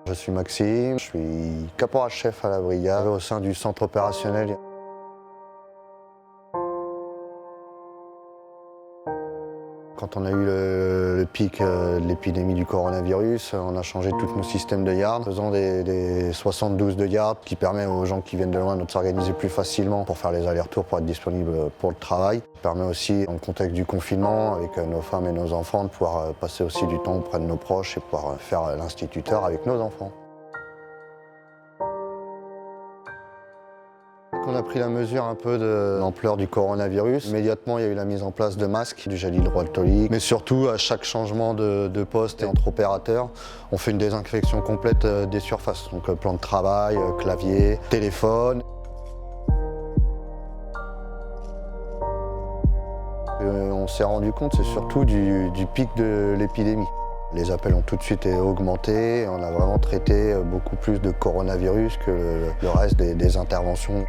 Je suis Maxime, je suis caporal-chef à la brigade au sein du centre opérationnel. Quand on a eu le pic de l'épidémie du coronavirus, on a changé tous nos systèmes de garde, faisant des 72 de garde qui permet aux gens qui viennent de loin de s'organiser plus facilement pour faire les allers-retours, pour être disponibles pour le travail. Ça permet aussi, dans le contexte du confinement, avec nos femmes et nos enfants, de pouvoir passer aussi du temps auprès de nos proches et pouvoir faire l'instituteur avec nos enfants. On a pris la mesure un peu de l'ampleur du coronavirus. Immédiatement, il y a eu la mise en place de masques, du gel hydroalcoolique. Mais surtout, à chaque changement de poste et entre opérateurs, on fait une désinfection complète des surfaces. Donc plan de travail, clavier, téléphone. On s'est rendu compte, c'est surtout du pic de l'épidémie. Les appels ont tout de suite augmenté. On a vraiment traité beaucoup plus de coronavirus que le reste des interventions.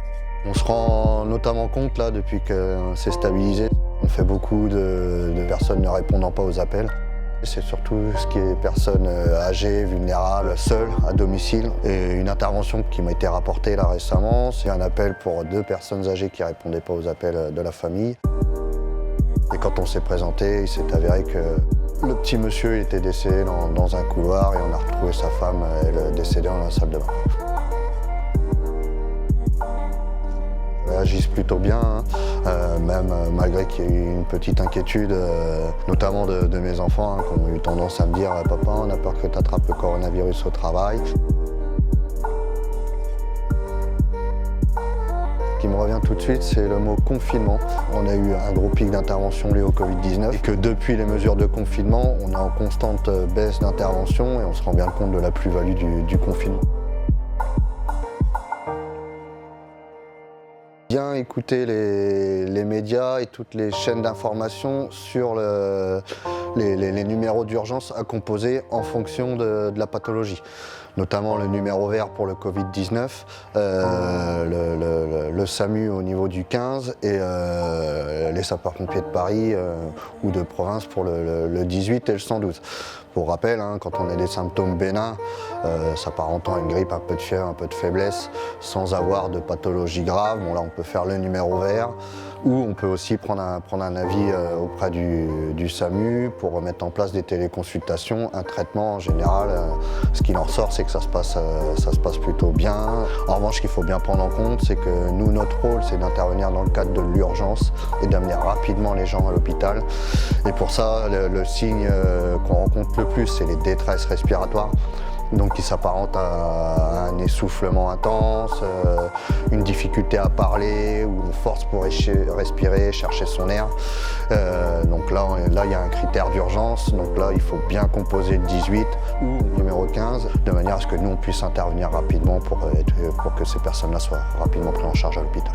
On se rend notamment compte, là, depuis que c'est stabilisé, on fait beaucoup de personnes ne répondant pas aux appels. C'est surtout ce qui est personnes âgées, vulnérables, seules, à domicile. Et une intervention qui m'a été rapportée là récemment, c'est un appel pour 2 personnes âgées qui ne répondaient pas aux appels de la famille. Et quand on s'est présenté, il s'est avéré que le petit monsieur était décédé dans un couloir et on a retrouvé sa femme, elle décédée dans la salle de bain. Ils agissent plutôt bien, même malgré qu'il y ait eu une petite inquiétude, notamment de mes enfants, qui ont eu tendance à me dire « Papa, on a peur que tu attrapes le coronavirus au travail ». Ce qui me revient tout de suite, c'est le mot confinement. On a eu un gros pic d'intervention lié au Covid-19 et que depuis les mesures de confinement, on est en constante baisse d'intervention et on se rend bien compte de la plus-value du confinement. Bien écouter les médias et toutes les chaînes d'information sur les numéros d'urgence à composer en fonction de la pathologie. Notamment le numéro vert pour le Covid-19, le SAMU au niveau du 15 et les sapeurs-pompiers de Paris ou de province pour le 18 et le 112. Pour rappel, quand on a des symptômes bénins, s'apparentant à une grippe, un peu de fièvre, un peu de faiblesse, sans avoir de pathologie grave, bon là on peut faire le numéro vert, ou on peut aussi prendre un avis auprès du SAMU pour mettre en place des téléconsultations, un traitement en général. Ce qu'il en ressort, c'est que ça se passe plutôt bien. En revanche, ce qu'il faut bien prendre en compte, c'est que nous, notre rôle, c'est d'intervenir dans le cadre de l'urgence et d'amener rapidement les gens à l'hôpital. Et pour ça, le signe qu'on rencontre le plus, c'est les détresses respiratoires. Donc qui s'apparente à un essoufflement intense, une difficulté à parler ou une force pour respirer, chercher son air. Donc là, il y a un critère d'urgence. Donc là, il faut bien composer le 18 ou le numéro 15 de manière à ce que nous, on puisse intervenir rapidement pour que ces personnes-là soient rapidement prises en charge à l'hôpital.